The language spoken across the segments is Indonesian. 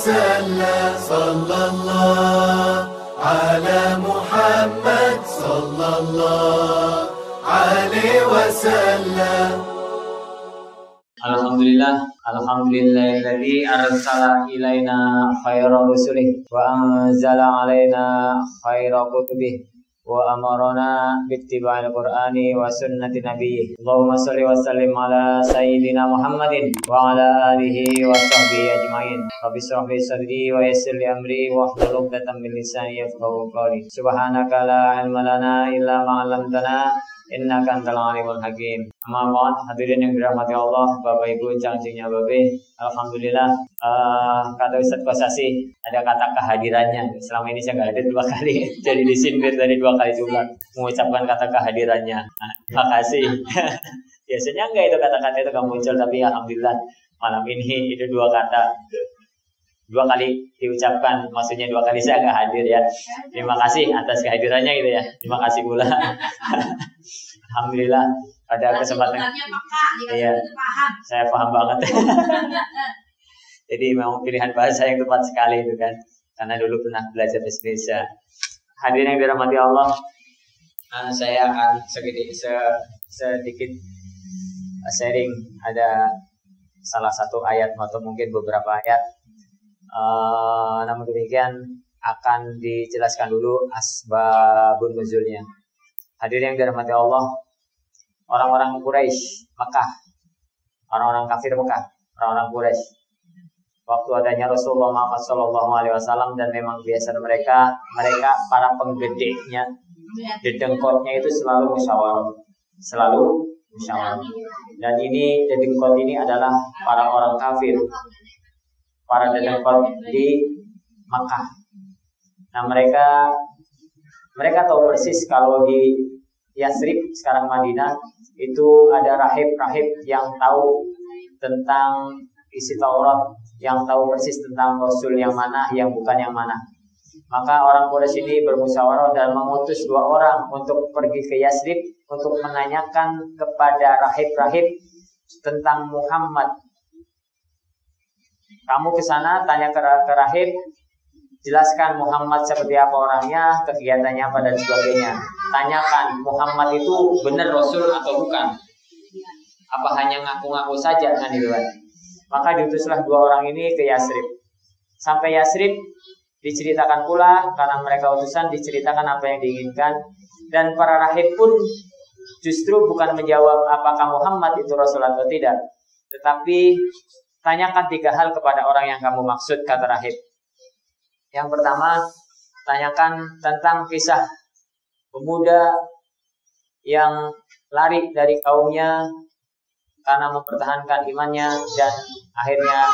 وسلم صلى الله على محمد صلى الله عليه وسلم. Alhamdulillahilladzi arsala ilaina khairar rusulih wa anzala alaina khairal kutubih wa amarana bittiba'il qur'ani wa sunnati nabiyyih. Allahumma shalli wa sallim ala sayyidina Muhammadin wa ala alihi wa sahbihi ajmain. Rabbi shrah li sadri wa yassir li amri wa hlul 'uqdatam min lisani yafqahu qawli. Subhanaka la ilma lana illa ma 'allamtana innaka antal alimul hakim. Amma ba'd, hadirin yang dirahmati Allah, Bapak Ibu, cangcingnya Babe. Alhamdulillah, kata Ustaz Kosasi ada kata kehadirannya. Selama ini saya nggak ada 2 kali, jadi disindir tadi 2 kali juga mengucapkan kata kehadirannya. Terima kasih. Biasanya enggak itu kata-kata itu nggak muncul, tapi alhamdulillah malam ini itu 2 kata 2 kali diucapkan, maksudnya 2 kali saya nggak hadir ya. Terima kasih atas kehadirannya gitu ya. Terima kasih pula. Alhamdulillah pada kesempatan. Iya, saya paham banget. Jadi memang pilihan bahasa yang tepat sekali itu kan, karena dulu pernah belajar bahasa Indonesia. Hadirin yang dirahmati Allah, saya akan sedikit sharing ada salah satu ayat atau mungkin beberapa ayat. Namun demikian akan dijelaskan dulu asbabun nuzulnya. Hadirin yang dirahmati Allah, orang-orang Quraisy Mekah, orang-orang kafir Mekah, orang-orang Quraisy, waktu adanya Rasulullah Muhammad SAW, dan memang biasa mereka para penggedenya, dedengkotnya itu selalu musyawarah. Dan ini dedengkot ini adalah para orang kafir, para dedengkot di Makkah. Nah, mereka tahu persis kalau di Yathrib, sekarang Madinah, itu ada rahib-rahib yang tahu tentang isi Taurat, yang tahu persis tentang Rasul yang mana, yang bukan yang mana. Maka orang Quraisy ini bermusyawarah dan mengutus 2 orang untuk pergi ke Yathrib untuk menanyakan kepada rahib-rahib tentang Muhammad. Kamu ke sana, tanya ke rahib, jelaskan Muhammad seperti apa orangnya, kegiatannya apa dan sebagainya. Tanyakan Muhammad itu benar Rasul atau bukan? Apa hanya ngaku-ngaku saja kan itu kan? Maka diutuslah 2 orang ini ke Yathrib. Sampai Yathrib diceritakan pula, karena mereka utusan, diceritakan apa yang diinginkan. Dan para rahib pun justru bukan menjawab apakah Muhammad itu Rasul atau tidak, tetapi tanyakan 3 hal kepada orang yang kamu maksud, kata rahib. Yang pertama, tanyakan tentang kisah pemuda yang lari dari kaumnya karena mempertahankan imannya dan akhirnya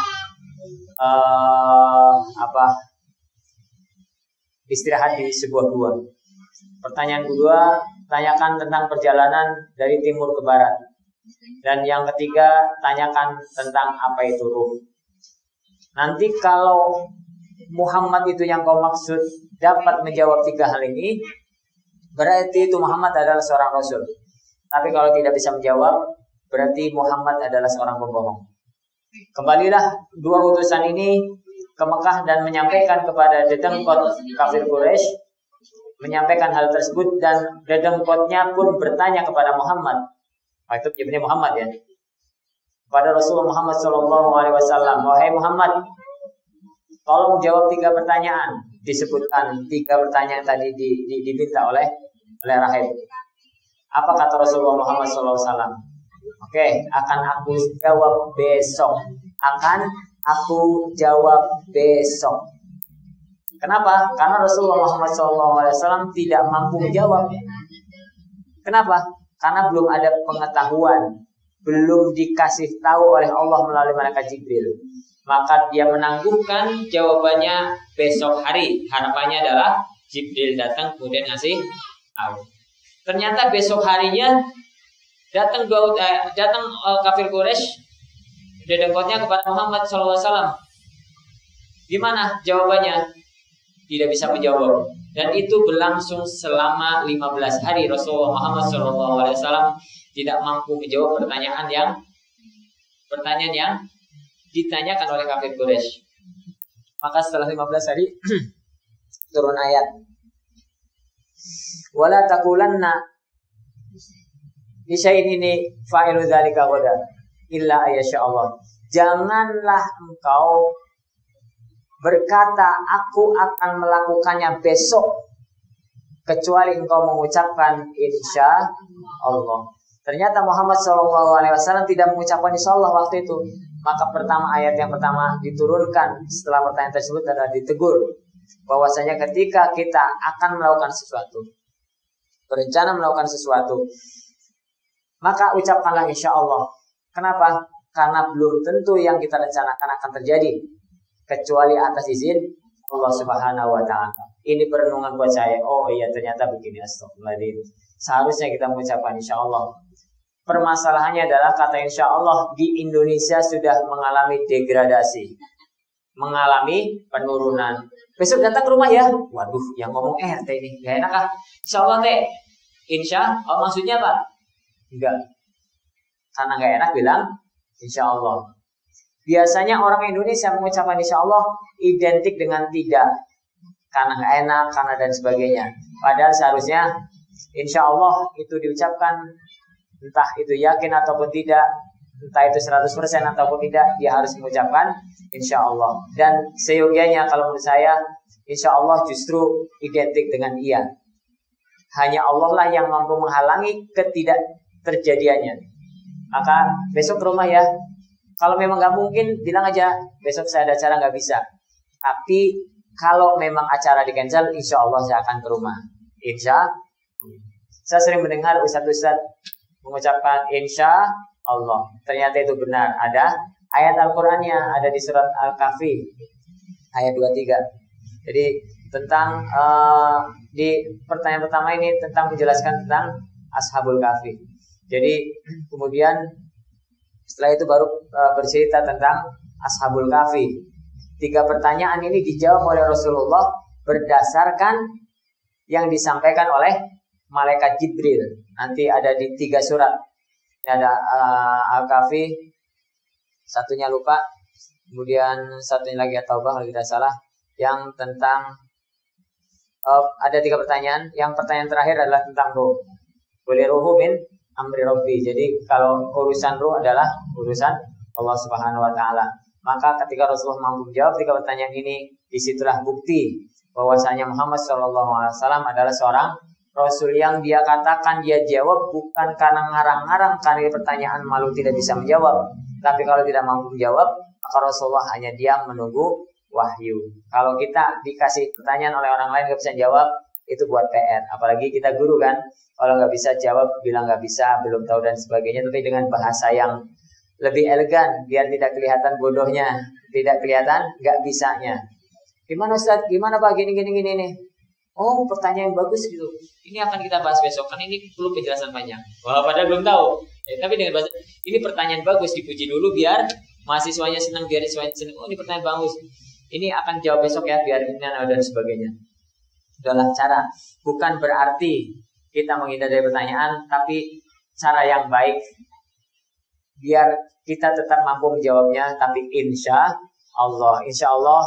istirahat di sebuah gua. Pertanyaan kedua, tanyakan tentang perjalanan dari timur ke barat. Dan yang ketiga, tanyakan tentang apa itu ruh. Nanti kalau Muhammad itu yang kau maksud dapat menjawab 3 hal ini, berarti itu Muhammad adalah seorang Rasul. Tapi kalau tidak bisa menjawab, berarti Muhammad adalah seorang pembohong. Kembalilah 2 utusan ini ke Mekah dan menyampaikan kepada dedengkot kafir Quraisy, menyampaikan hal tersebut, dan dedengkotnya pun bertanya kepada Muhammad. Itu jawabnya Muhammad ya. Pada Rasulullah Muhammad SAW, wahai Muhammad, tolong jawab 3 pertanyaan. Disebutkan 3 pertanyaan tadi diminta oleh rahib. Apa kata Rasulullah Muhammad SAW? Oke, akan aku jawab besok. Kenapa? Karena Rasulullah Muhammad SAW tidak mampu menjawab. Kenapa? Karena belum ada pengetahuan, belum dikasih tahu oleh Allah melalui malaikat Jibril. Maka dia menangguhkan jawabannya besok hari. Harapannya adalah Jibril datang kemudian ngasih tahu. Ternyata besok harinya datang kafir Quraisy, dedengkotnya kepada Muhammad SAW. Gimana jawabannya? Tidak bisa menjawab. Dan itu berlangsung selama 15 hari. Rasulullah Muhammad SAW tidak mampu menjawab pertanyaan yang ditanyakan oleh kafir Quraisy. Maka setelah 15 hari turun ayat. Wala taqulanna Isyain ini fa'ilu dzalika ghadan illa ayyasha Allah. Janganlah engkau berkata aku akan melakukannya besok kecuali engkau mengucapkan insya Allah. Ternyata Muhammad SAW tidak mengucapkan insya Allah waktu itu. Maka ayat yang pertama diturunkan setelah pertanyaan tersebut adalah ditegur bahwasanya ketika kita akan melakukan sesuatu, berencana melakukan sesuatu, maka ucapkanlah insya Allah. Kenapa? Karena belum tentu yang kita rencanakan akan terjadi kecuali atas izin Allah Subhanahu wa Ta'ala. Ini perenungan buat saya. Oh iya, ternyata begini. Astagfirullahaladzim. Seharusnya kita mengucapkan insya Allah. Permasalahannya adalah kata insya Allah di Indonesia sudah mengalami degradasi, mengalami penurunan. Besok datang ke rumah ya. Waduh, yang ngomong RT ini gak enak ah. Insya Allah teh. Insya Allah maksudnya apa? Enggak. Karena gak enak bilang insya Allah. Biasanya orang Indonesia mengucapkan insya Allah identik dengan tidak. Karena gak enak, karena dan sebagainya. Padahal seharusnya insya Allah itu diucapkan entah itu yakin ataupun tidak, entah itu 100% ataupun tidak, dia harus mengucapkan insya Allah. Dan seyogianya kalau menurut saya, insya Allah justru identik dengan iya. Hanya Allah lah yang mampu menghalangi ketidak terjadiannya. Maka besok ke rumah ya. Kalau memang nggak mungkin, bilang aja besok saya ada acara nggak bisa. Tapi kalau memang acara di cancel, insya Allah saya akan ke rumah. Insya. Saya sering mendengar ustadz-ustadz mengucapkan insya Allah. Ternyata itu benar. Ada ayat Al-Qur'annya, ada di surat Al-Kahfi ayat 23. Jadi tentang di pertanyaan pertama ini tentang menjelaskan tentang Ashabul Kahfi. Jadi kemudian setelah itu baru bercerita tentang Ashabul Kahfi. 3 pertanyaan ini dijawab oleh Rasulullah berdasarkan yang disampaikan oleh malaikat Jibril. Nanti ada di 3 surat. Ini ada Al-Kahfi, satunya lupa, kemudian satunya lagi At-Taubah kalau tidak salah, yang tentang ada 3 pertanyaan. Yang pertanyaan terakhir adalah tentang ruh. Boleh ruhu min amri rabbi. Jadi kalau urusan ruh adalah urusan Allah Subhanahu wa Ta'ala. Maka ketika Rasulullah mampu menjawab 3 pertanyaan ini, disitulah bukti bahwasanya Muhammad SAW adalah seorang Rasul yang dia katakan dia jawab bukan karena ngarang-ngarang karena pertanyaan malu tidak bisa menjawab. Tapi kalau tidak mampu menjawab, maka Rasulullah hanya diam menunggu wahyu. Kalau kita dikasih pertanyaan oleh orang lain nggak bisa jawab, itu buat PR. Apalagi kita guru kan, kalau nggak bisa jawab bilang nggak bisa, belum tahu dan sebagainya. Tapi dengan bahasa yang lebih elegan, biar tidak kelihatan bodohnya, tidak kelihatan nggak bisanya. Gimana Ustaz? Gimana Pak? Gini nih. Oh, pertanyaan yang bagus gitu. Ini akan kita bahas besok. Kan ini perlu penjelasan panjang. Wah, padahal belum tahu. Tapi dengan bahasa, ini pertanyaan bagus, dipuji dulu biar mahasiswanya senang, biar siswanya senang. Oh, ini pertanyaan bagus. Ini akan jawab besok ya, biar ini dan sebagainya. Adalah cara. Bukan berarti kita menghindar dari pertanyaan, tapi cara yang baik biar kita tetap mampu menjawabnya. Tapi insya Allah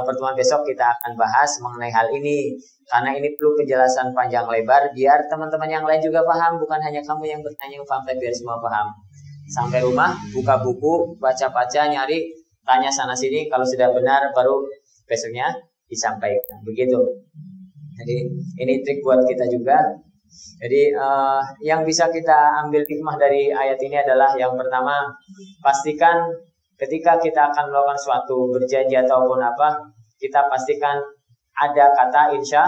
pertemuan besok kita akan bahas mengenai hal ini. Karena ini perlu penjelasan panjang lebar biar teman-teman yang lain juga paham. Bukan hanya kamu yang bertanya yang paham, tapi biar semua paham. Sampai rumah, buka buku, baca-baca, nyari, tanya sana sini. Kalau sudah benar baru besoknya disampaikan. Begitu. Jadi ini trik buat kita juga. Jadi yang bisa kita ambil hikmah dari ayat ini adalah yang pertama, pastikan ketika kita akan melakukan suatu berjanji ataupun apa, kita pastikan ada kata insya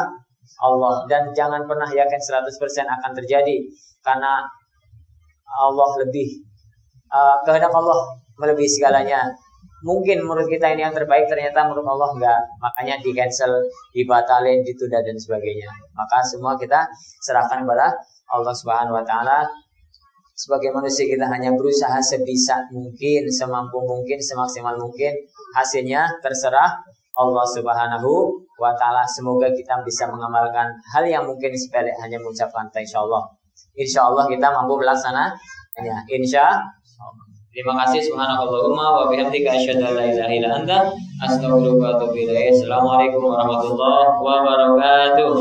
Allah. Dan jangan pernah yakin 100% akan terjadi. Karena Allah lebih, kehendak Allah melebihi segalanya. Mungkin menurut kita ini yang terbaik, ternyata menurut Allah enggak. Makanya di cancel, dibatalin, ditunda dan sebagainya. Maka semua kita serahkan kepada Allah Subhanahu wa Ta'ala. Sebagai manusia kita hanya berusaha sebisa mungkin, semampu mungkin, semaksimal mungkin. Hasilnya terserah Allah Subhanahu wa Ta'ala. Semoga kita bisa mengamalkan hal yang mungkin sepele, hanya mengucapkan insya Allah. Insya Allah kita mampu melaksanakannya. Insya Allah. Terima kasih. Subhanakallahumma wa bihamdika asyhadu an la ilaha illa anta astaghfiruka wa atubu ilaik. Assalamualaikum warahmatullahi wabarakatuh.